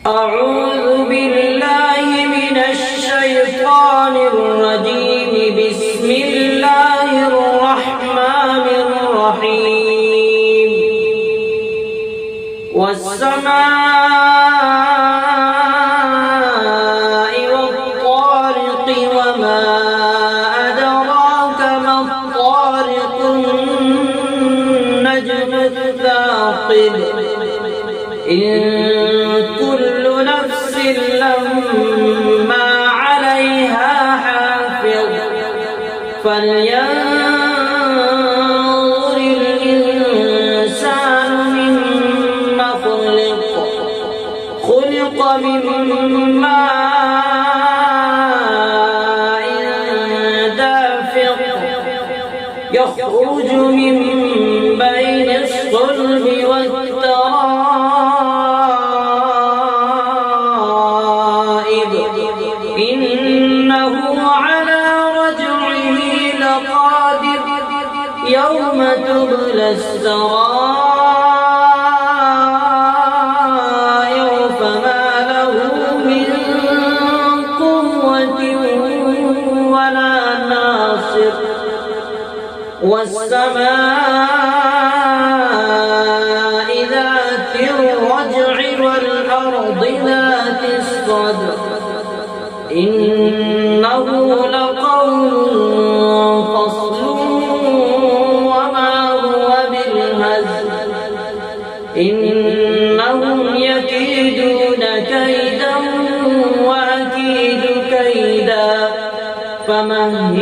أعوذ بالله من الشيطان الرجيم. بسم الله الرحمن الرحيم. والسماء والطارق وما أدراك ما الطارق. النجم الثاقب. إن كل نفس لما عليها حافظ. فلينظر الإنسان مما خلق. خلق من ماء دافق يخرج من بين الصلب والترائب. إنه على رجعه لقادر. يوم تبلى السرائر فما له من قوة ولا ناصر. والسماء ذات الرجع والأرض ذات الصدع. إنه لقول فصل وما هو بالهزل. إنهم يكيدون كيدا وأكيد كيدا فمهل